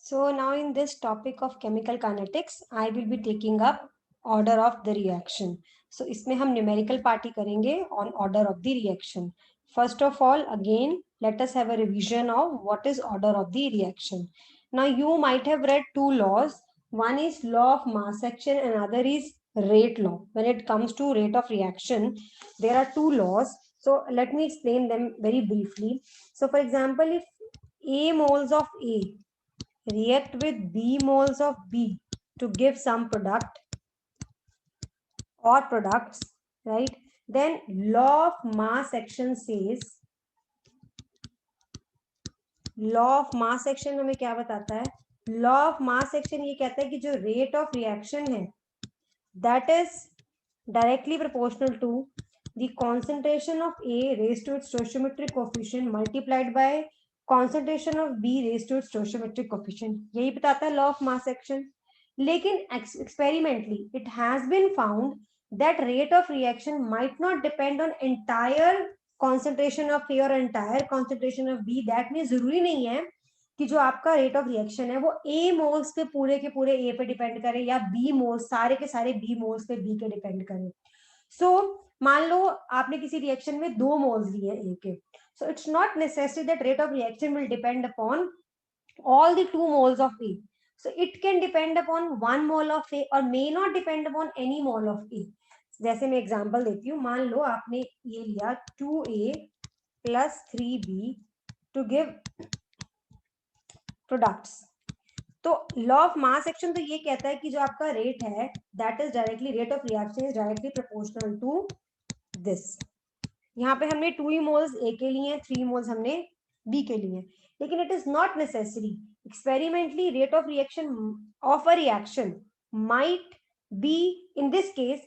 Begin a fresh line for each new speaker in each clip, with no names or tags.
So now in this topic of chemical kinetics, I will be taking up order of the reaction. So इसमें हम numerical party करेंगे on order of the reaction. First of all, again, let us have a revision of what is order of the reaction. Now you might have read two laws. One is law of mass action and another is rate law. When it comes to rate of reaction, there are two laws. So let me explain them very briefly. So for example, if A moles of A react with B moles of B to give some product or products, right? Then law of mass action says, law of mass action हमें क्या बताता है? Law of mass action ये कहता है कि जो rate of reaction है, that is directly proportional to the concentration of A raised to its stoichiometric coefficient multiplied by concentration of B raised to its stoichiometric coefficient. यही बताता है law of mass action. लेकिन experimentally it has been found that rate of reaction might not depend on entire concentration of A और entire concentration of B. That means जरूरी नहीं है कि जो आपका रेट ऑफ रिएक्शन है वो ए मोल्स पे पूरे के पूरे ए पे डिपेंड करे या बी मोल्स सारे के सारे बी मोल्स पे बी के डिपेंड करे. सो मान लो आपने किसी रिएक्शन में 2 मोल्स लिए ए के, so it's not necessary that rate of reaction will depend upon all the 2 moles of A. So it can depend upon 1 mole of A or may not depend upon any mole of A. जैसे मैं example देती हूँ, मान लो आपने ये लिया 2A plus 3B to give products. तो law of mass action तो ये कहता है कि जो आपका रेट है that is directly rate of reaction is directly proportional to this. यहाँ पे हमने 2 मोल्स ए के लिए, 3 मोल्स हमने बी के लिए, लेकिन it is not necessary. Experimentally rate of reaction of a reaction might be in this case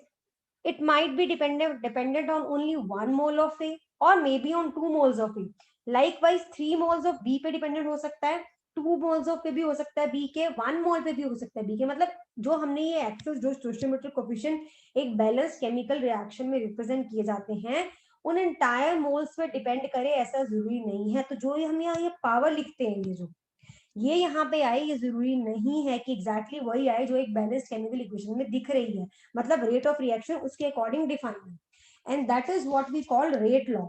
it might be dependent on only 1 mole of A or maybe on 2 moles of A. Likewise 3 moles of B पे dependent हो सकता है, 2 moles of पे भी हो सकता है B के, 1 mole पे भी हो सकता है B के. मतलब जो हमने ये एक्सेस जो स्टोइचियोमेट्रिक कोएफिशिएंट एक बैलेंस केमिकल रिएक्शन में रिप्रेजेंट किए जाते हैं उन एंटायर मोल्स पे डिपेंड करे ऐसा जरूरी नहीं है. तो जो हम यहाँ ये पावर लिखते हैं ये यहाँ पे आए, ये जरूरी नहीं है कि एग्जैक्टली वही आए जो एक बैलेंस्ड केमिकल इक्वेशन में दिख रही है. मतलब रेट ऑफ रिएक्शन उसके अकॉर्डिंग डिफाइन है and that is what we call rate law.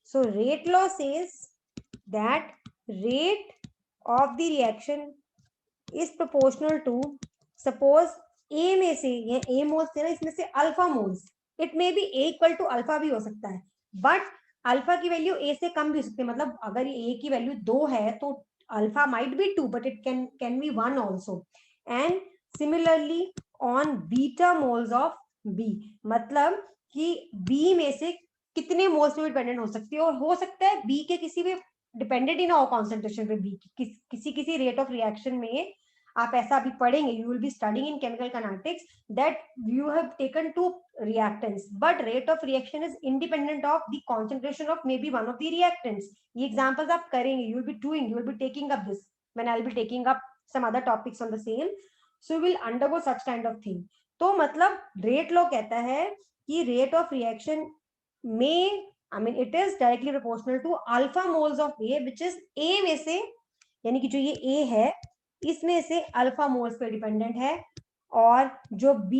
So rate law says that rate of the reaction is proportional to, suppose A में से ये ए मोल्स थे ना, इसमें से alpha moles, it may be A equal to alpha भी हो सकता है, बट अल्फा की वैल्यू ए से कम भी हो सकती है. मतलब अगर ए की वैल्यू 2 है तो alpha might be 2 but it can be 1 also. And similarly on beta moles of B, मतलब कि बी में से कितने मोल्स पे डिपेंडेंट हो सकती है, और हो सकता है बी के किसी भी डिपेंडेंट ही ना हो कॉन्सेंट्रेशन पे बी किसी रेट ऑफ रिएक्शन में. आप ऐसा भी पढ़ेंगे, you will be studying in chemical kinetics that you have taken 2 reactants but rate of reaction is independent of the concentration of maybe one of the reactants. ये examples आप करेंगे, you will be doing, you will be taking up this when I will be taking up some other topics on the same, so you will undergo such kind of thing. तो मतलब rate law कहता है कि rate of reaction में I mean it is directly proportional to alpha moles of A which is A में से, यानी कि जो ये A है इसमें से अल्फा मोल्स पे डिपेंडेंट है, और जो B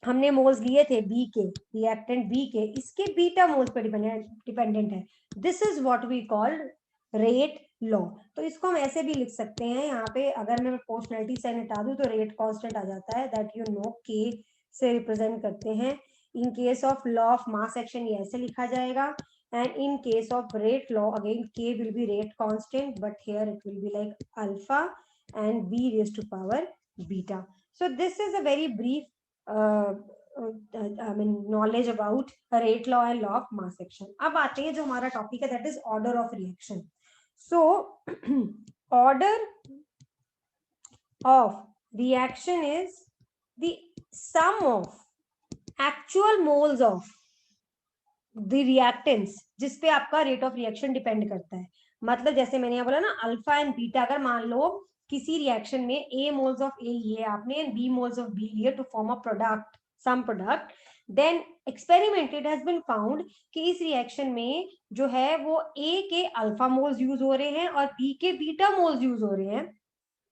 हमने मोल्स लिए थे बी के, रिएक्टेंट बी के, इसके बीटा मोल्स पे डिपेंडेंट है. This is what we call rate law. तो इसको हम ऐसे भी लिख सकते हैं, यहाँ पे अगर मैं प्रोपोर्शनलिटी साइन हटा दूं तो रेट कांस्टेंट आ जाता है, दैट यू नो के से रिप्रेजेंट करते हैं. In case of law of mass action ये ऐसे लिखा जाएगा, and in case of rate law again k will be rate constant but here it will be like alpha and b raised to power beta. So this is a very brief I mean knowledge about rate law and law of mass action. अब आते हैं जो हमारा topic है that is order of reaction. So order of reaction is the sum of actual moles of the reactants जिसपे आपका rate of reaction depend करता है. मतलब जैसे मैंने यहाँ बोला ना अल्फा एंड बीटा, अगर मान लो किसी रिएक्शन में ए मोल्स ऑफ ए लिए आपने and B moles of B लिए to form a product, some product, then experimented has been found कि इस रिएक्शन में जो है वो ए के अल्फा मोल्स यूज हो रहे हैं और बी के बीटा मोल्स यूज हो रहे हैं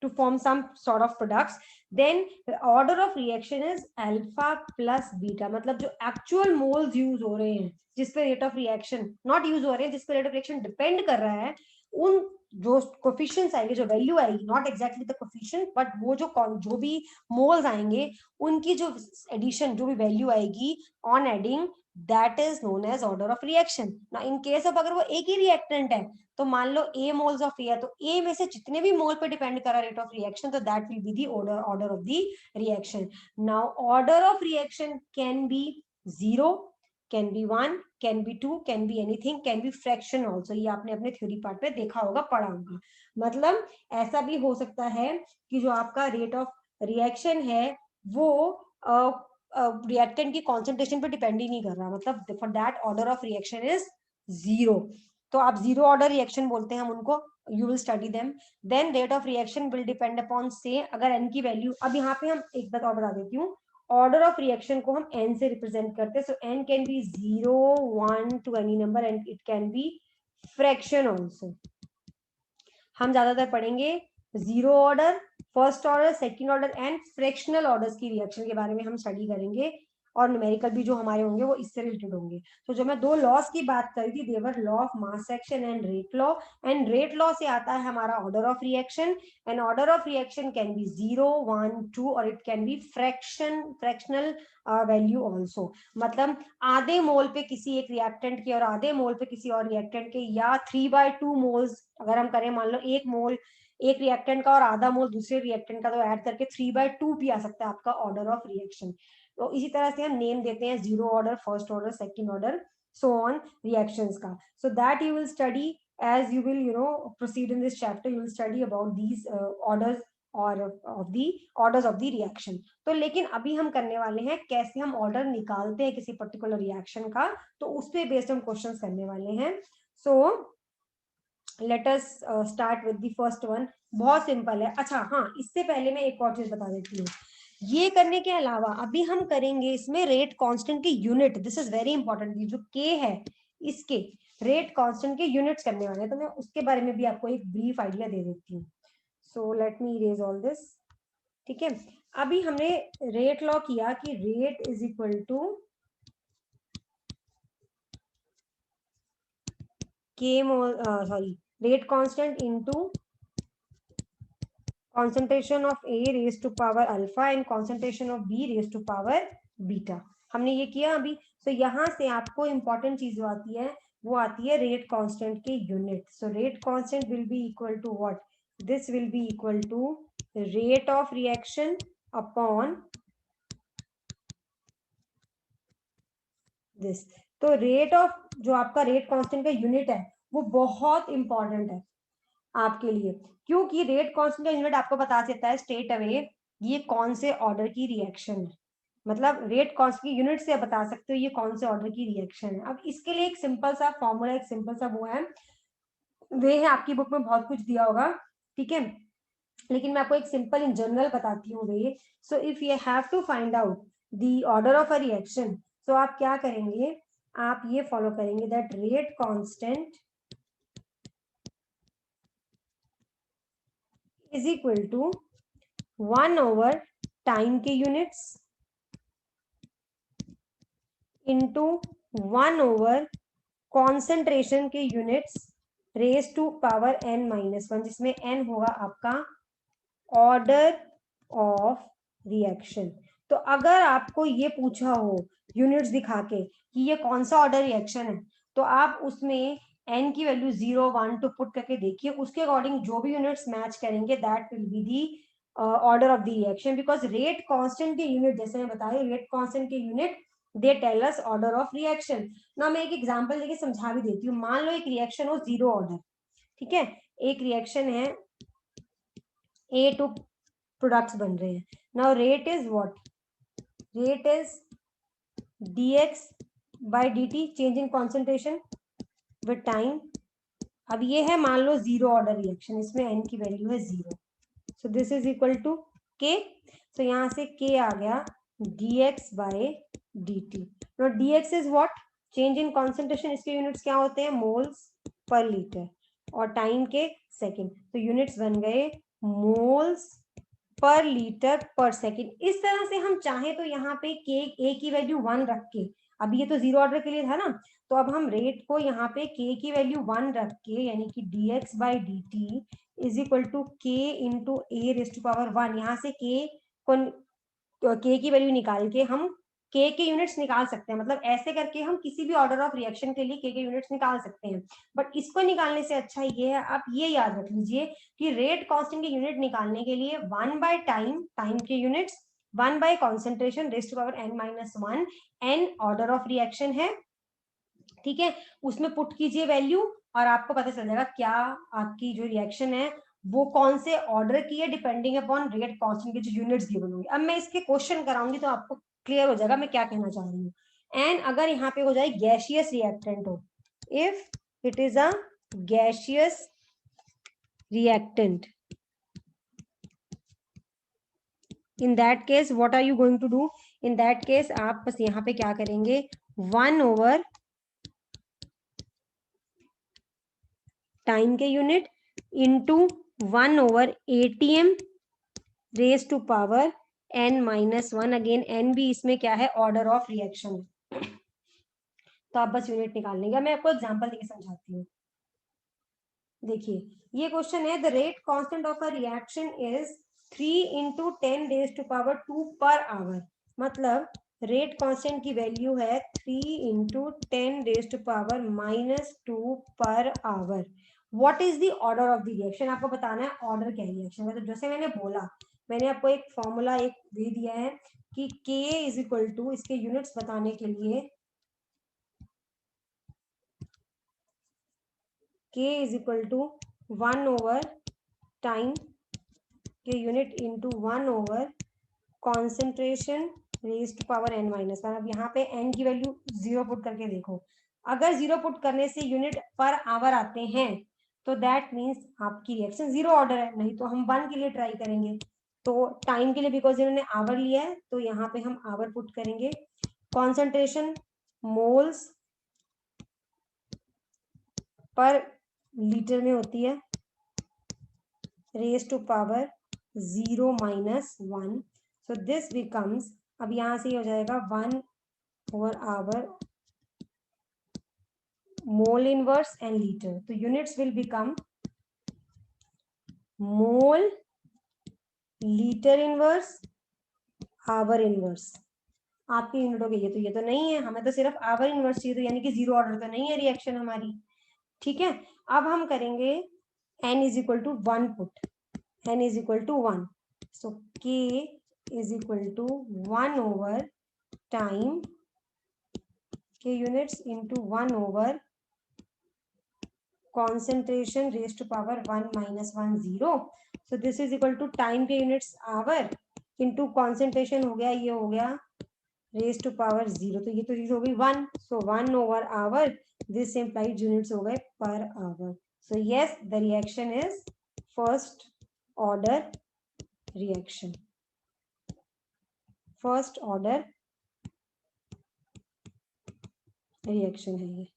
to form some sort of products. Then the order of reaction is alpha plus beta, मतलब जो actual moles use हो रहे हैं जिस पे rate of reaction not use हो रहे हैं, जिस पे rate of reaction depend कर रहा है, उन जो coefficients आएंगे, जो value आएगी, not exactly the coefficient but वो जो भी moles आएंगे उनकी जो addition, जो भी value आएगी on adding, that is known as order of reaction. Now in case of अगर वो एक ही reactant है तो मान लो ए मोल्स ऑफ ए है, तो ए में से जितने भी मोल पे डिपेंड करा रेट ऑफ रिएक्शन, तो that will be the order of the reaction. Now order of reaction can be 0, can be 1, can be 2, can be anything, can be fraction also. ये आपने अपने थ्योरी पार्ट पे देखा होगा, पढ़ा होगा. मतलब ऐसा भी हो सकता है कि जो आपका रेट ऑफ रिएक्शन है वो रिएक्टेंट की कॉन्सेंट्रेशन पे डिपेंड ही नहीं कर रहा, मतलब for that order of reaction is 0. तो आप जीरो ऑर्डर रिएक्शन बोलते हैं हम उनको. You will study them. Then rate of reaction will depend upon से अगर एन की वैल्यू, अब यहाँ पे हम एक बात और बता देती हूँ, ऑर्डर ऑफ रिएक्शन को हम एन से रिप्रेजेंट करते हैं. So N can be 0, 1 to any number and it can be fraction also. हम ज्यादातर पढ़ेंगे zero order, first order, second order and fractional orders की रिएक्शन के बारे में हम स्टडी करेंगे, और न्यूमेरिकल भी जो हमारे होंगे वो इससे रिलेटेड होंगे. तो जो मैं दो लॉस की बात करी थी, their law of mass action and rate law. And rate law से आता है हमारा order of reaction. And order of reaction can be 0, 1, 2 और it can be fractional value also. मतलब आधे मोल पे किसी एक रिएक्टेंट के और आधे मोल पे किसी और रिएक्टेंट के, या 3/2 मोल्स अगर हम करें, मान लो एक मोल एक रिएक्टेंट का और आधा मोल दूसरे रिएक्टेंट का, तो ऐड करके 3/2 भी आ सकता है आपका ऑर्डर ऑफ रिएक्शन. तो इसी तरह से हम नेम देते हैं zero order, first order, second order, so on reactions का. So that you will study as you will proceed in this chapter. You will study about these orders और of the orders of the reaction. तो लेकिन अभी हम करने वाले हैं कैसे हम ऑर्डर निकालते हैं किसी पर्टिकुलर रिएक्शन का, तो उस पे बेस्ड हम क्वेश्चंस करने वाले हैं. So let us start with the first one. बहुत सिंपल है. अच्छा हाँ, इससे पहले मैं एक और चीज बता देती हूँ. ये करने के अलावा अभी हम करेंगे इसमें रेट कांस्टेंट के unit. This is very important. जो के है इसके रेट कांस्टेंट के यूनिट्स करने वाले हैं, तो मैं उसके बारे में भी आपको एक ब्रीफ आइडिया दे देती हूँ. So let me erase all this. ठीक है, अभी हमने रेट लॉ किया कि रेट इज इक्वल टू के rate constant into concentration of A raised to power alpha and concentration of B raised to power beta. हमने ये किया अभी. तो यहाँ से आपको इंपॉर्टेंट चीज जो आती है वो आती है रेट कांस्टेंट के unit. So rate constant will be equal to what? This will be equal to rate of reaction upon this. तो रेट ऑफ, जो आपका रेट कांस्टेंट का यूनिट है वो बहुत इंपॉर्टेंट है आपके लिए, क्योंकि रेट कांस्टेंट का यूनिट आपको बता सकता है स्ट्रेट अवे ये कौन से ऑर्डर की रिएक्शन है. मतलब रेट कांस्टेंट की यूनिट से बता सकते हो ये कौन से ऑर्डर की रिएक्शन है. अब इसके लिए एक सिंपल सा फॉर्मूला, एक सिंपल सा वो है, वे है आपकी बुक में बहुत कुछ दिया होगा. ठीक है, लेकिन मैं आपको एक सिंपल इन जनरल बताती हूँ वे. So if you have to find out the order of a reaction, तो आप क्या करेंगे, आप ये फॉलो करेंगे that rate constant is equal to 1 over time के यूनिट्स इंटू 1 ओवर कॉन्सेंट्रेशन के units raise to power n-1, जिसमें n होगा आपका ऑर्डर ऑफ रिएक्शन. तो अगर आपको ये पूछा हो यूनिट्स दिखा के कि ये कौन सा ऑर्डर रिएक्शन है, तो आप उसमें n की वैल्यू 0, 1, 2 पुट करके देखिए. उसके अकॉर्डिंग जो भी यूनिट्स मैच करेंगे that will be the order of the reaction. Because rate constant के यूनिट, जैसे मैं बताया, रेट कांस्टेंट के unit they tell us order of reaction. ना मैं एक एग्जांपल देके समझा भी देती हूँ. मान लो एक रिएक्शन हो जीरो ऑर्डर. ठीक है, एक रिएक्शन है, A2 प्रोडक्ट्स बन रहे हैं. Now rate is what? Rate is dx by dt, change in concentration with time. अब ये है मान लो जीरो ऑर्डर रिएक्शन, इसमें n की वैल्यू है 0. So this is equal to k. So यहाँ से k आ गया dx by dt। Now dx is what, change in concentration, इसके यूनिट्स क्या होते हैं, मोल्स पर लीटर, और टाइम के सेकेंड, तो यूनिट्स बन गए moles per litre per second. इस तरह से हम चाहे तो यहाँ पे के ए की वैल्यू 1 रख के, अभी ये तो जीरो ऑर्डर के लिए था ना, तो अब हम रेट को यहाँ पे के की वैल्यू 1 रख के, यानी कि dx by D T is equal to K into A raise to power 1, यहाँ से के को, के की वैल्यू निकाल के हम के यूनिट्स निकाल सकते हैं। मतलब ऐसे करके हम किसी भी ऑर्डर ऑफ रिएक्शन के लिए के यूनिट्स निकाल सकते हैं। बट इसको निकालने से अच्छा ये है, आप ये याद रख लीजिए कि रेट कांस्टेंट के यूनिट निकालने के लिए 1 बाय टाइम, टाइम के units, 1 by concentration raise to power n minus 1, n order of reaction है, ठीक है, उसमें पुट कीजिए वैल्यू और आपको पता चल जाएगा क्या आपकी जो रिएक्शन है वो कौन से ऑर्डर की है, डिपेंडिंग अपॉन रेट कांस्टेंट के जो यूनिट्स गिवन होंगे। अब मैं इसके क्वेश्चन कराऊंगी तो आपको क्लियर हो जाएगा मैं क्या कहना चाह रही हूँ। एंड अगर यहाँ पे हो जाए गैसियस रिएक्टेंट हो, if it is a gaseous reactant, in that case what are you going to do, in that case आप बस यहाँ पे क्या करेंगे, 1 ओवर टाइम के unit into 1 over ATM raise to power n minus 1, again n भी इसमें क्या है, ऑर्डर ऑफ रिएक्शन है, तो आप बस यूनिट निकाल लेंगे। मैं आपको एग्जांपल देके समझाती हूँ। देखिए ये क्वेश्चन है, the rate constant of a reaction is 3 into 10 raise to power 2 per our, मतलब रेट कांस्टेंट की वैल्यू है 3 into 10 raise to power minus 2 per hour. What is the order of the reaction, आपको बताना है order क्या है reaction का। तो जैसे मैंने बोला, मैंने आपको एक फॉर्मूला एक दे दिया है कि K इज इक्वल टू, इसके यूनिट्स बताने के लिए K is equal to 1 over time के unit into 1 over concentration raise to power n minus 1। अब यहाँ पे n की वैल्यू 0 पुट करके देखो, अगर 0 पुट करने से यूनिट पर आवर आते हैं तो दैट मीन्स आपकी रिएक्शन जीरो ऑर्डर है, नहीं तो हम 1 के लिए ट्राई करेंगे। तो टाइम के लिए बिकॉज इन्होंने आवर लिया है तो यहाँ पे हम आवर पुट करेंगे, कॉन्सेंट्रेशन मोल्स पर लीटर में होती है raise to power 0 minus 1, so this becomes, अब यहां से हो जाएगा 1 over hour mole inverse and litre, तो units will become mole litre inverse hour inverse. आपकी यूनिट हो गई है, तो ये तो नहीं है, हमें तो सिर्फ आवर इनवर्स चाहिए, तो यानी कि जीरो ऑर्डर तो नहीं है रिएक्शन हमारी, ठीक है। अब हम करेंगे n is equal to 1 put, n is equal to 1, so k is equal to 1 over time के units into 1 over concentration raise to power 1 minus 1 0, so this is equal to time के units hour into concentration हो गया, ये हो गया raise to power 0, तो ये तो चीज हो गई 1, so 1 over hour, this implied units हो गए per hour. So yes the reaction is first order reaction, first order reaction है ये,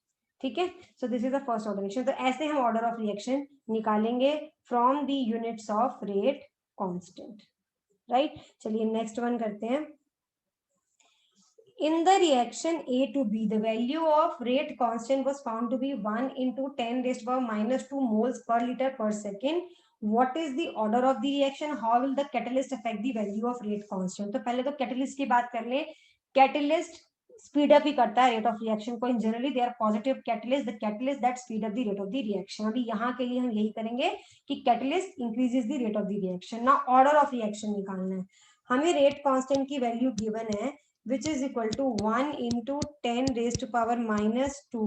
ठीक है। So this is the first order reaction. तो ऐसे हम ऑर्डर ऑफ रिएक्शन निकालेंगे from the units of rate constant, right. चलिए नेक्स्ट वन करते हैं। In the reaction A to B, the value of rate constant was found to be 1 into 10 raised to power minus 2 moles per liter per second. What is the order of the reaction? How will the catalyst affect the value of rate constant? तो पहले तो catalyst की बात कर ले। Catalyst speed up ही करता है rate of reaction को। In generally they are positive catalyst, the catalyst that speed up the rate of the reaction. अभी यहाँ के लिए हम यही करेंगे कि catalyst increases the rate of the reaction. Now order of reaction निकालना है। हमें rate constant की value given है which is equal to 1 into 10 raised to power minus 2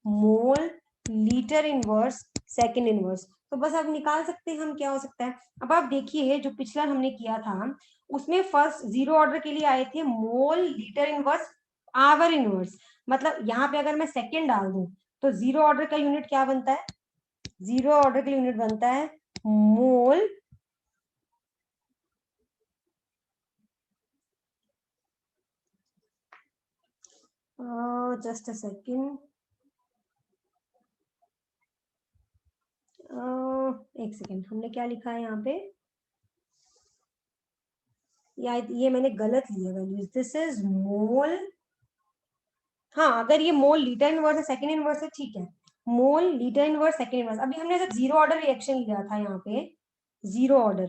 mole liter inverse second inverse। तो बस अब निकाल सकते हैं हम क्या हो सकता है। अब आप देखिए जो पिछला हमने किया था उसमें फर्स्ट जीरो ऑर्डर के लिए आए थे mole litre inverse hour inverse, मतलब यहाँ पे अगर मैं सेकेंड डाल दूं तो जीरो ऑर्डर का यूनिट क्या बनता है, जीरो ऑर्डर का यूनिट बनता है मोल जस्ट अ सेकेंड, एक सेकेंड, हमने क्या लिखा है यहाँ पे, या ये मैंने गलत लिया वैल्यूज, दिस इज मोल, हाँ अगर ये मोल लीटर इनवर्स है सेकंड इनवर्स है ठीक है, मोल लीटर इनवर्स सेकंड इनवर्स, अभी हमने जब जीरो ऑर्डर रिएक्शन लिया था यहाँ पे, जीरो ऑर्डर,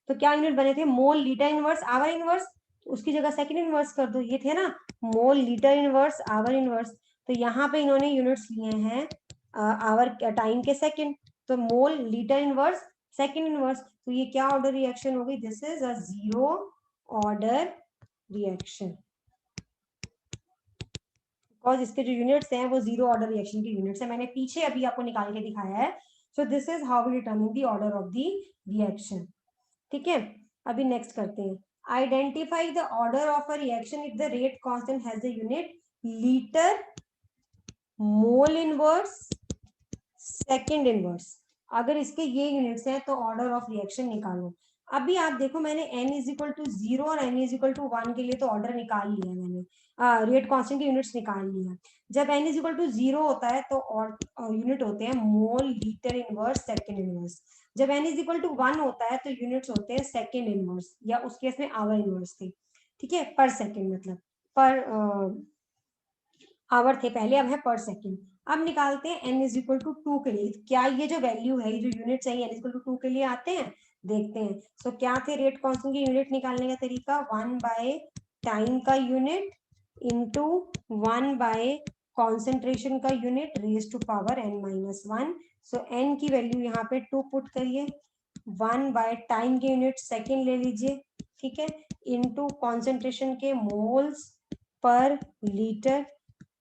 तो क्या यूनिट बने थे, mole litre inverse hour inverse, तो उसकी जगह सेकंड इनवर्स कर दो, ये थे ना mole litre inverse hour inverse, तो यहाँ पे इन्होंने यूनिट्स लिए हैं आवर टाइम के सेकंड, तो mole litre inverse second inverse, तो ये क्या ऑर्डर रिएक्शन हो गई, this is a zero order reaction, because इसके जो यूनिट्स हैं वो जीरो ऑर्डर रिएक्शन के यूनिट्स है, मैंने पीछे अभी आपको निकाल के दिखाया है, so this is how we determine the order of the reaction. ठीक है, अभी नेक्स्ट करते हैं, identify the order of a reaction if the rate constant has the unit litre mole inverse second inverse, अगर इसके ये यूनिट्स हैं तो ऑर्डर ऑफ रिएक्शन निकालो। अभी आप देखो मैंने n इज इक्वल टू 0 और n इज इक्वल टू 1 के लिए तो ऑर्डर निकाल लिया है मैंने, रेट कांस्टेंट के यूनिट्स निकाल लिया, जब n इज इक्वल टू 0 होता है तो यूनिट होते हैं मोल लीटर इनवर्स सेकंड इनवर्स, जब n इज इक्वल टू 1 होता है तो यूनिट्स होते हैं सेकंड इनवर्स, या उस केस में आवर इनवर्स थे, ठीक है, पर सेकंड मतलब पर आवर थे पहले, अब है पर सेकंड। अब निकालते हैं n इज इक्वल टू 2 के लिए, क्या ये जो वैल्यू है, ये जो यूनिट है n इज इक्वल टू 2 के लिए आते हैं, देखते हैं। सो क्या थे रेट कांस्टेंट के यूनिट निकालने का तरीका, 1 बाय टाइम का यूनिट इंटू 1 बाय कॉन्सेंट्रेशन का unit raise to power n minus 1, सो n की वैल्यू यहाँ पे 2 पुट करिए, 1 बाय टाइम के यूनिट सेकेंड ले लीजिए, ठीक है, इंटू कॉन्सेंट्रेशन के moles per litre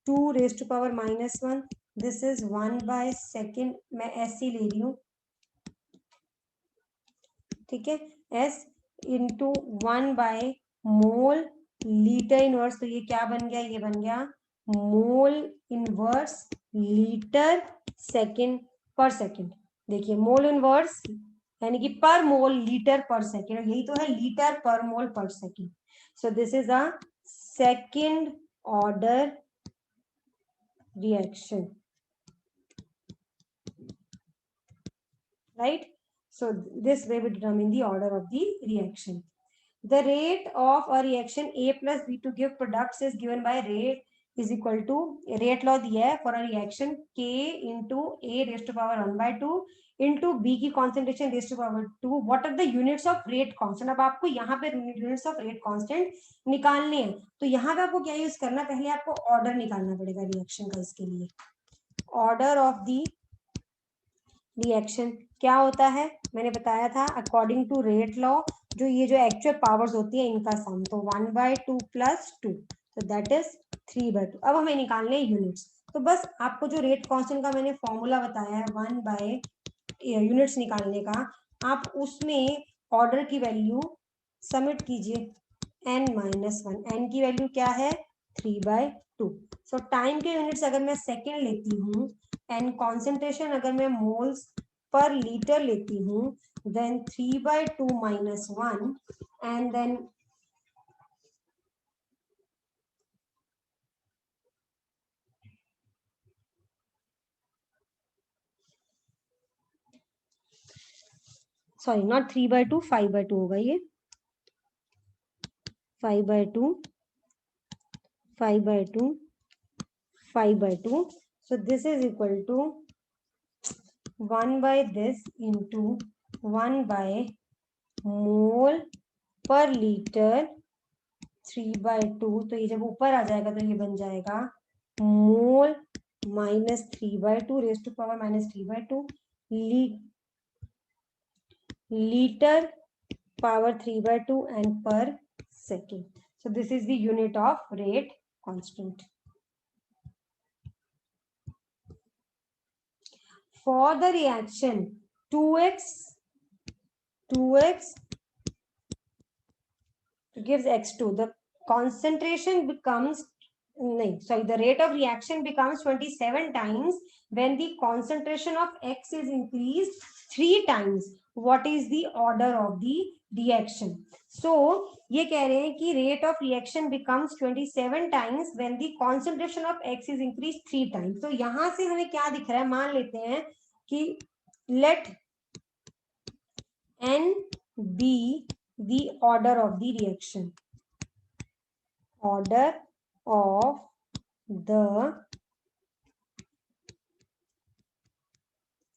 2 raise to power minus 1, this is 1 by second, मैं ऐसे ले रही हूँ, ठीक है, s into 1 by mole litre inverse, तो ये क्या बन गया, ये बन गया मोल इनवर्स लीटर सेकेंड पर सेकेंड, देखिए मोल इनवर्स यानी कि पर मोल लीटर पर सेकेंड, यही तो है लीटर पर मोल पर second, so this is a second order reaction, right? So this way we determine the order of the reaction. The rate of a reaction A plus B to give products is given by rate is equal to rate law दिया है for a reaction K into A raised to power 1 by 2 into B की concentration raised to power 2. What are the units of rate constant? अब आपको यहाँ पे units of rate constant निकालने हैं, तो यहाँ पे आपको क्या यूज करना, पहले आपको ऑर्डर निकालना पड़ेगा रिएक्शन का, इसके लिए ऑर्डर ऑफ दी रिएक्शन क्या होता है, मैंने बताया था अकॉर्डिंग टू रेट लॉ, जो ये जो एक्चुअल पावर्स होती है इनका सम, तो 1 बाय 2 प्लस 2, तो दैट इज 3 बाय 2। अब हमें निकालने यूनिट्स, तो बस आपको जो रेट कांस्टेंट का मैंने फॉर्मूला बताया है 1 बाय यूनिट्स निकालने का, आप उसमें ऑर्डर की वैल्यू सबमिट कीजिए n माइनस 1, n की वैल्यू क्या है 3 बाय 2, सो टाइम के यूनिट्स अगर मैं सेकेंड लेती हूँ एंड कॉन्सेंट्रेशन अगर मैं मोल्स पर लीटर लेती हूँ, then 3 by 2 minus 1 and then sorry not 3 by 2 5 by 2 होगा ये 5 by 2 5 by 2 5 by 2, so this is equal to 1 by this into 1 by मोल पर लीटर 3 बाय 2, तो ये जब ऊपर आ जाएगा तो ये बन जाएगा mole minus 3 by 2 raise to power minus 3 by 2 litre power 3 by 2 and per second, so this is the unit of rate constant. For the reaction 2x gives x2, the concentration becomes the rate of reaction becomes 27 times when the concentration of X is increased 3 times, what is the order of the reaction? So ये कह रहे हैं कि rate of reaction becomes 27 times when the concentration of X is increased 3 times. तो यहां से हमें क्या दिख रहा है, मान लेते हैं कि let N be the order of the reaction. Order of the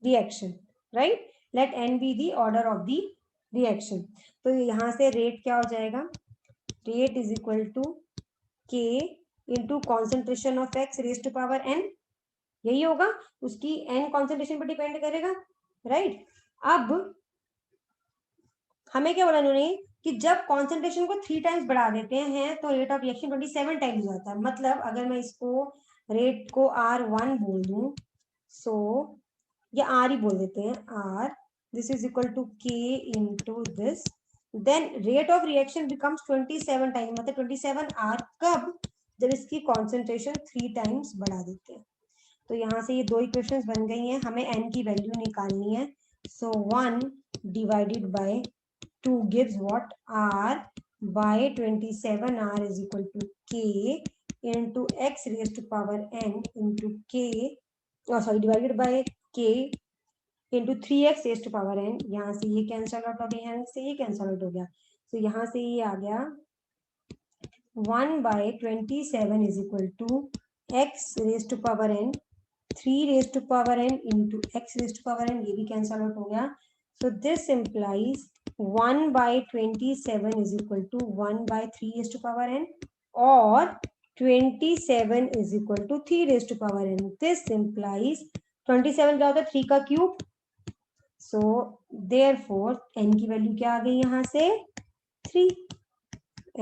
reaction, right? Let N be the order of the reaction. तो यहां से रेट क्या हो जाएगा, rate is equal to K into concentration of X raise to power N, यही होगा, उसकी N concentration पर डिपेंड करेगा, राइट? अब हमें क्या बोला उन्होंने कि जब कॉन्सेंट्रेशन को 3 टाइम्स बढ़ा देते हैं तो रेट ऑफ रिएक्शन 27 टाइम्स हो जाता है। मतलब अगर मैं इसको रेट को R1 बोल दूं, सो या R ही बोल देते हैं, R, this is equal to K into this, then rate of reaction becomes 27 times, मतलब 27 R, कब? जब इसकी कॉन्सेंट्रेशन 3 टाइम्स बढ़ा देते हैं। तो यहाँ से ये दो इक्वेशंस बन गई हैं, हमें N की वैल्यू निकालनी है। सो 1 divided by 2 gives what? R by 27, R is equal to K into X raised to power N into K, divided by K into 3X raised to power N. यहाँ से ये कैंसल आउट हो गया, यहाँ से ये कैंसल आउट हो गया, तो यहाँ से ये आ गया 1 by 27 is equal to X raised to power N, 3 raised to power N into X raised to power N, ये भी कैंसल आउट हो गया. So this implies 1 by 27 is equal to 1 by 3 raised to power N, or 27 is equal to 3 raised to power N. This implies 27 क्या होता है, 3 का cube. So therefore N की value क्या आ गई यहाँ से, 3.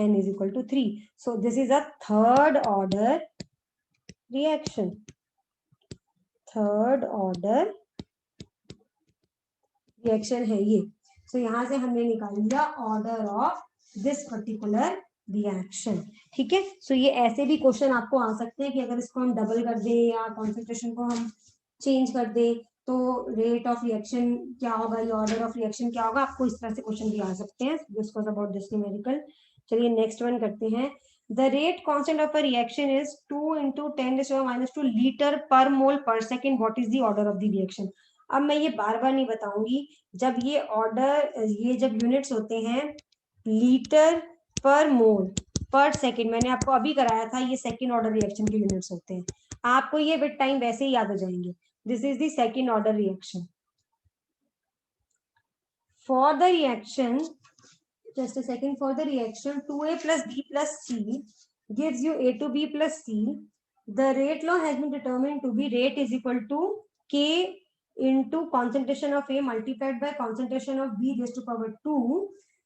N is equal to 3. So this is a third order reaction. Third order reaction है ये. सो यहां से हमने निकाल लिया order of this particular reaction. ठीक है, सो ये ऐसे भी क्वेश्चन आपको आ सकते हैं कि अगर इसको हम डबल कर दें या कॉन्सेंट्रेशन को हम चेंज कर दें तो रेट ऑफ रिएक्शन क्या होगा, ये ऑर्डर ऑफ रिएक्शन क्या होगा, आपको इस तरह से क्वेश्चन भी आ सकते हैं. This was about this numerical. चलिए नेक्स्ट वन करते हैं. The rate constant of a reaction is 2 into 10⁻⁻2 liter per mole per second. What is the order of the reaction? अब मैं ये बार बार नहीं बताऊंगी. जब ये ऑर्डर, ये जब यूनिट्स होते हैं लीटर पर मोल पर सेकेंड, मैंने आपको अभी कराया था, ये सेकेंड ऑर्डर रिएक्शन के यूनिट्स होते हैं. आपको ये विद टाइम वैसे ही याद हो जाएंगे. This is the second order reaction. For the reaction, just a second, for the reaction 2A plus B plus C gives you A to B plus C. The rate law has been determined to be rate is equal to K into concentration of A multiplied by concentration of B raised to power 2.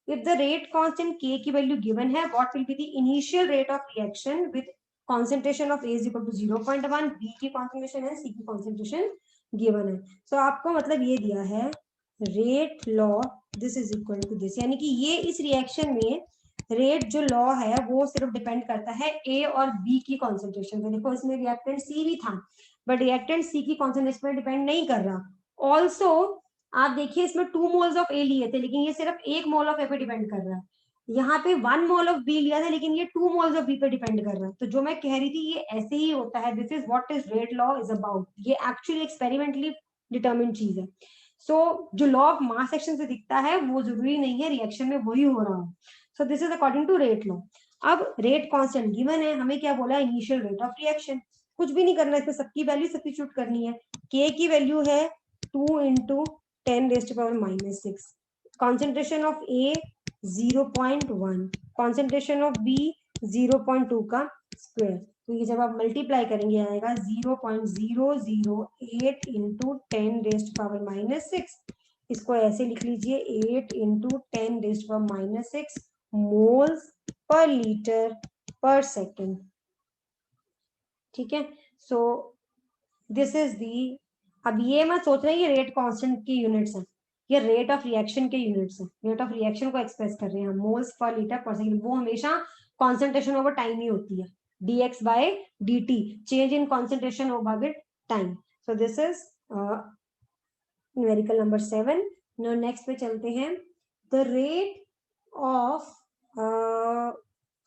If the rate constant K की value given है, what will be the initial rate of reaction with concentration of A is equal to 0.1, B की concentration है, C की concentration given है. So आपको मतलब ये दिया है rate law this is equal to this, यानी कि ये इस रिएक्शन में रेट जो लॉ है वो सिर्फ डिपेंड करता है ए और बी की कॉन्सेंट्रेशन पे. देखो इसमें रिएक्टेंट सी भी था बट रिएक्टेंट सी की कॉन्सेंट्रेशन पर डिपेंड नहीं कर रहा. ऑल्सो आप देखिए इसमें 2 मोल्स ऑफ ए लिए थे लेकिन ये सिर्फ 1 मोल ऑफ ए पे डिपेंड कर रहा है. यहाँ पे 1 मोल ऑफ बी लिया था लेकिन ये 2 मोल्स ऑफ बी पे डिपेंड कर रहा है. तो जो मैं कह रही थी ये ऐसे ही होता है. This is what is rate law is about. ये एक्चुअली एक्सपेरिमेंटली डिटर्मिन्ड चीज है. सो जो लॉ ऑफ मास एक्शन से दिखता है वो जरूरी नहीं है रिएक्शन में वही हो रहा हो. So this is according to rate law. अब रेट कांस्टेंट गिवन है, हमें क्या बोला, इनिशियल रेट ऑफ रिएक्शन. कुछ भी नहीं करना, इसमें सबकी वैल्यू सब्स्टिट्यूट करनी है. के की वैल्यू है 2 into 10⁻⁻6. Concentration of A 0.1, concentration of B 0.2 का स्क्वायर. तो ये जब आप मल्टीप्लाई करेंगे आएगा 0.008 इंटू 10⁻⁻6. इसको ऐसे लिख लीजिए 8 into 10⁻⁻6 moles per litre per second. ठीक है, सो दिस इज दी. अब ये मत सोच रहे ये रेट कांस्टेंट की यूनिट्स हैं, ये रेट ऑफ रिएक्शन के यूनिट्स हैं. रेट ऑफ रिएक्शन को एक्सप्रेस कर रहे हैं moles per litre per second. वो हमेशा कॉन्सेंट्रेशन ओवर टाइम ही होती है. dx by dt, change in concentration over with time. So this is numerical number 7. Now next पे चलते हैं. The rate of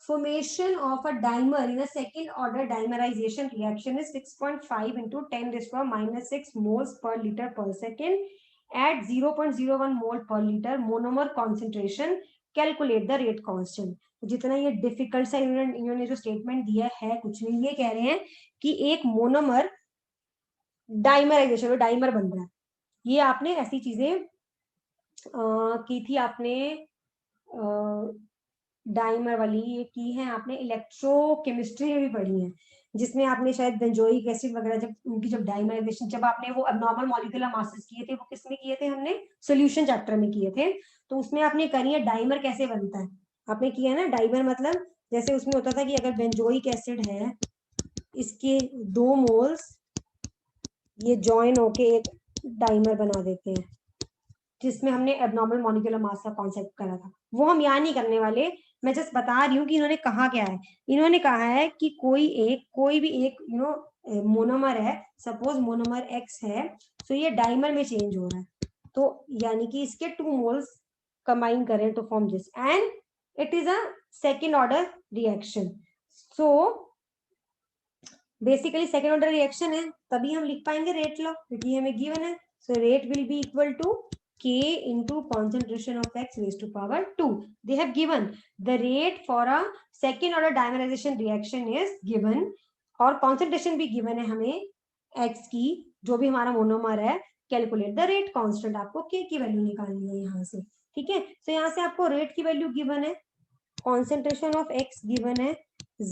formation of a dimer in a second order dimerization reaction is 6.5 into 10 raised to minus 6 moles per liter per second at 0.01 mole per liter monomer concentration. Calculate the rate constant. जितना ये difficult सा इन्होंने जो statement दिया है कुछ नहीं, ये कह रहे हैं कि एक मोनोमर डाइमराइजेशन, डाइमर बन रहा है. ये आपने ऐसी चीजें की थी, आपने डाइमर वाली ये की है आपने इलेक्ट्रोकेमिस्ट्री में भी पढ़ी है, जिसमें आपने शायद बेंजोइक एसिड वगैरह जब उनकी जब डाइमराइजेशन जब आपने वो अबनॉर्मल मॉलिक्यूलर मासेस किए थे, वो किसमें किए थे, हमने सॉल्यूशन चैप्टर में किए थे. तो उसमें आपने करी है डाइमर कैसे बनता है, आपने किया है ना. डाइमर मतलब जैसे उसमें होता था कि अगर बेंजोइक एसिड है, इसके 2 मोल्स ये ज्वाइन होके एक डाइमर बना देते हैं, जिसमें हमने एबनॉर्मल मॉलिक्यूलर मास का कॉन्सेप्ट करा था. वो हम यहाँ नहीं करने वाले, मैं जस्ट बता रही हूँ कि इन्होंने कहा क्या है. इन्होंने कहा है कि कोई भी एक मोनोमर है, सपोज मोनोमर एक्स है, तो ये डाइमर में चेंज हो रहा है, तो यानी कि इसके 2 मोल्स कंबाइन करें तो form this, and it is a second order reaction. So basically second order reaction है, तभी हम लिख पाएंगे रेट लॉ, क्योंकि हमें गिवन है. So rate will be equal to K into concentration of X raised to power 2. They have given the rate for a second order dimerization reaction is given, और concentration भी given है हमें X की, जो भी हमारा monomer है. Calculate the rate constant, आपको K की वैल्यू निकालनी है यहाँ से. ठीक है, तो यहाँ से आपको रेट की वैल्यू गिवन है, कॉन्सेंट्रेशन ऑफ X गिवन है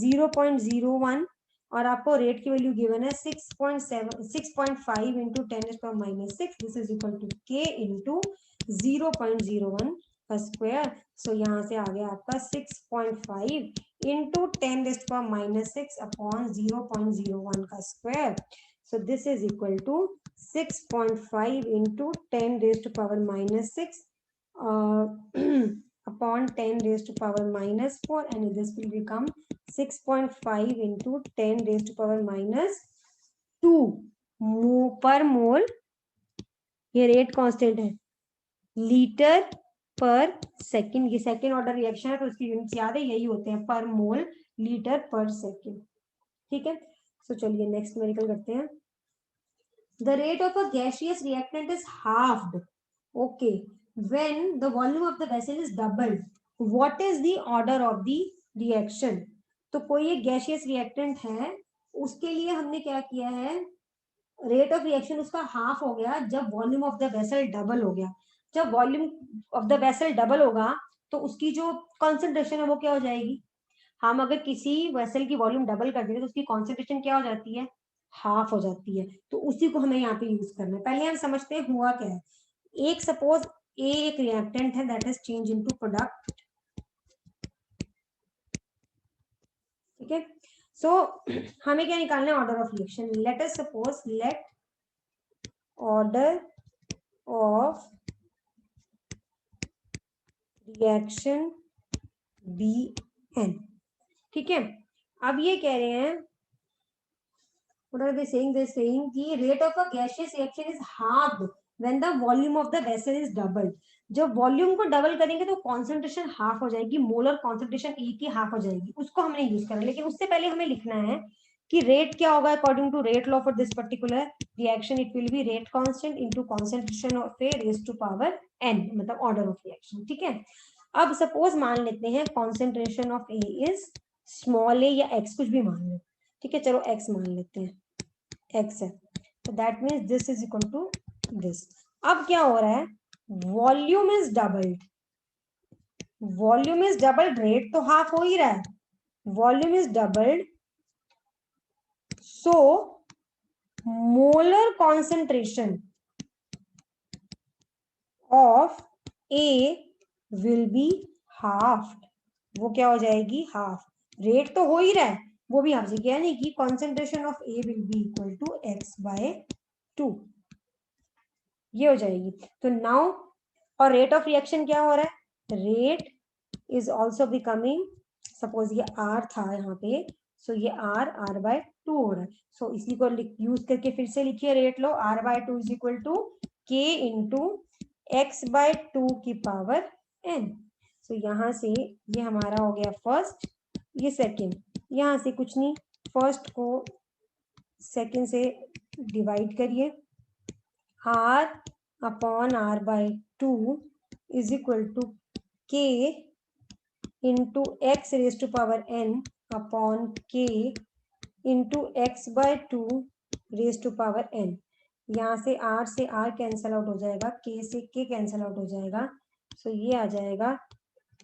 0.01, और आपको रेट की वैल्यू गिवन है 6.5 into 10⁻⁻6. This is equal to K into 0.01 का स्क्वायर. सो यहाँ से आ गया आपका 6.5 इंटू 10⁻⁻6 अपॉन 0.01 का square. So this is equal to 6.5 into 10⁻⁻6 upon 10⁻⁻4, and this will become 6.5 into 10⁻⁻2 per mole. ये रेट कांस्टेंट है, लीटर पर सेकंड. ये सेकंड ऑर्डर रिएक्शन है तो उसकी यूनिट्स याद है, यही होते हैं, पर मोल, लीटर पर सेकंड. ठीक है, सो चलिए नेक्स्ट न्यूमेरिकल करते हैं. The rate of a gaseous reactant is halved, okay, when the volume of the vessel is doubled. What is the order of the reaction? तो कोई एक गैसियस रिएक्टेंट है, उसके लिए हमने क्या किया है, रेट ऑफ रिएक्शन उसका हाफ हो गया जब volume of the vessel double हो गया. जब volume of the vessel double होगा तो उसकी जो कॉन्सेंट्रेशन है वो क्या हो जाएगी. हम अगर किसी वेसल की वॉल्यूम डबल कर देते तो उसकी कॉन्सेंट्रेशन क्या हो जाती है, हाफ हो जाती है. तो उसी को हमें यहाँ पे यूज करना है. पहले हम समझते हैं हुआ क्या है. एक सपोज एक रिएक्टेंट है that is change into product. ठीक है, सो हमें क्या निकालना है, order of reaction. Let us suppose let order of reaction be n. ठीक है, अब ये कह रहे हैं what are they saying? They're saying कि rate of a gaseous reaction is halved when the volume of the vessel is doubled. जब volume को डबल करेंगे तो कॉन्सेंट्रेशन हाफ हो जाएगी, मोलर कॉन्सेंट्रेशन एक की हाफ हो जाएगी, उसको हमने यूज करना. लेकिन उससे पहले हमें लिखना है कि रेट क्या होगा according to rate law for this particular reaction. It will be rate constant into concentration of A raise to power N, मतलब ऑर्डर ऑफ रिएक्शन. ठीक है, अब सपोज मान लेते हैं concentration of A is small A या X, कुछ भी मान लो. ठीक है, चलो एक्स मान लेते हैं, एक्स है, तो that means this is equal to this. अब क्या हो रहा है, volume is doubled, volume is doubled, rate तो हाफ हो ही रहा है, volume is doubled, so molar concentration of A will be half. वो क्या हो जाएगी, हाफ. रेट तो हो ही रहा है, वो भी आपसे क्या नहीं कि concentration of A will be equal to x by 2, ये हो जाएगी. तो नाउ, और रेट ऑफ रिएक्शन क्या हो रहा है, rate is also becoming, suppose ये आर था यहाँ पे, सो ये r by 2 हो रहा है. सो इसी को यूज करके फिर से लिखिए rate law. r by 2 is equal to k into x by 2 की पावर n. सो यहाँ से ये हमारा हो गया फर्स्ट, ये सेकेंड. यहाँ से कुछ नहीं, फर्स्ट को सेकेंड से डिवाइड करिए. r upon r by 2 is equal to k into x raise to power n upon k into x by 2 raise to power n. यहाँ से r कैंसल आउट हो जाएगा, k से k कैंसल आउट हो जाएगा. सो ये आ जाएगा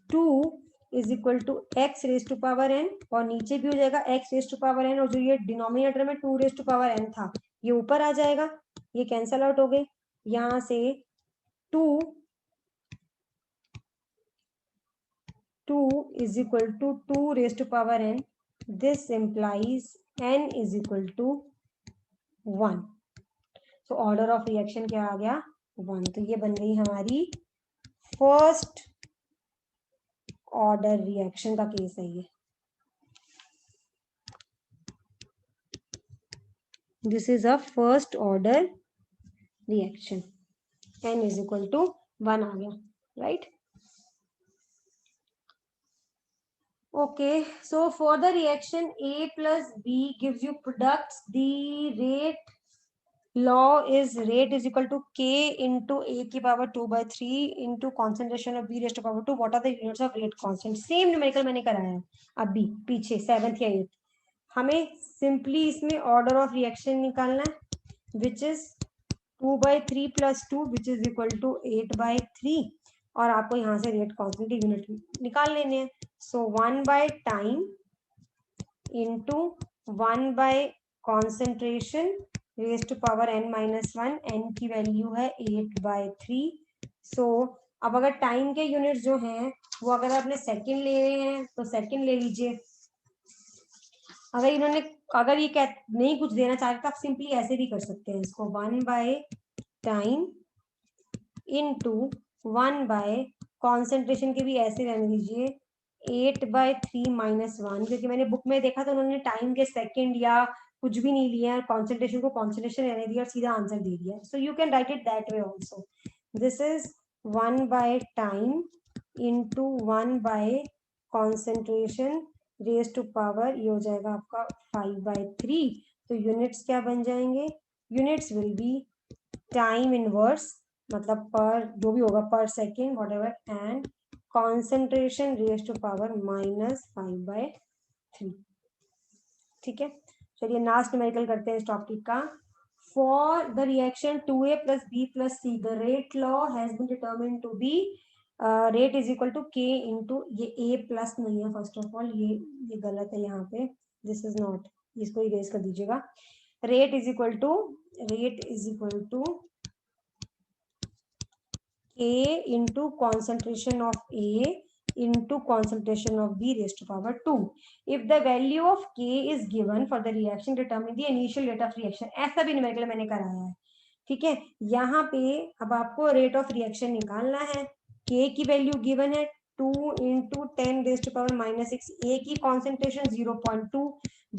2 is equal to x raise to power n, और नीचे भी हो जाएगा x raise to power n, और जो ये डिनोमिनेटर में 2 रेज टू पावर n था ये ऊपर आ जाएगा, ये कैंसल आउट हो गए. यहाँ से 2 is equal to 2 raised to power n. This implies n is equal to 1. So order of reaction क्या आ गया? 1. तो ये बन गई हमारी फर्स्ट ऑर्डर रिएक्शन का केस है ये. This is a first order reaction. n is equal to 1 आ गया, right? Okay, so for the reaction A plus B gives you products. The rate law is rate is equal to K into A की power 2 by 3 into concentration of B raised to power 2. What are the units of rate constant? Same numerical मैंने कराया है अभी पीछे 7th या 8th. हमें simply इसमें order of reaction निकालना है, which is 2 by 3 plus 2 which is equal to 8 by 3. और आपको यहाँ से रेट कांस्टेंट की यूनिट निकाल लेने हैं. So 1 by time into 1 by concentration raise to power n minus 1. n की वैल्यू है 8 बाय 3. सो अब अगर टाइम के यूनिट जो हैं वो अगर आपने सेकेंड ले रहे हैं तो सेकेंड ले लीजिए. अगर ये नहीं कुछ देना चाहते तो आप सिंपली ऐसे भी कर सकते हैं इसको. 1 by time into 1 by concentration के भी ऐसे रहने दीजिए 8 बाय 3 माइनस 1, क्योंकि मैंने बुक में देखा था उन्होंने टाइम के सेकंड या कुछ भी नहीं लिया, कॉन्सेंट्रेशन को कॉन्सेंट्रेशन रहने दिया और सीधा आंसर दे दिया. So you can write it that way also. This is 1 by time into 1 by concentration raise to power, ये हो जाएगा आपका 5 बाय 3. तो यूनिट्स क्या बन जाएंगे? Units will be time inverse, मतलब पर जो भी होगा per second whatever, and concentration raise to power -5 by 3. ठीक है, चलिए लास्ट न्यूमेरिकल करते हैं इस टॉपिक का. For the reaction 2A plus B plus C, the rate law has been determined to be rate is equal to K into, ये A plus नहीं है फर्स्ट ऑफ ऑल, ये गलत है यहाँ पे, दिस इज नॉट, इसको इरेज कर दीजिएगा. Rate is equal to K into concentration of A into concentration of B raised to power 2. If the value of K is given for the reaction, determine the initial rate of reaction. ऐसा भी numerical मैंने कराया है. ठीक है, यहाँ पे अब आपको रेट ऑफ रिएक्शन निकालना है. K की वैल्यू गिवन है 2 into 10 raised to power -6. A की कॉन्सेंट्रेशन 0.2,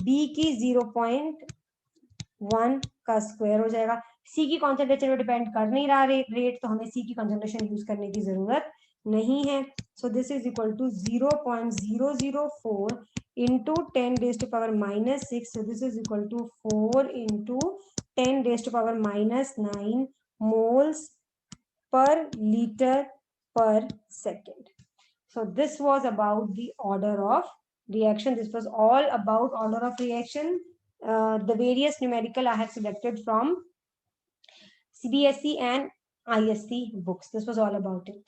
B की 0.1 का स्क्वायर हो जाएगा. सी की कॉन्सेंट्रेशन पर डिपेंड कर नहीं रहा रेट, तो हमें सी की कॉन्सेंट्रेशन यूज करने की जरूरत नहीं है. So this is equal to 0.004 into 10 raise to power -6. So this is equal to 4 into 10 raise to power -9 moles per litre per second. So this was about the order of reaction. This was all about order of reaction. The various numerical I have selected from CBSE and ISC books. This was all about it.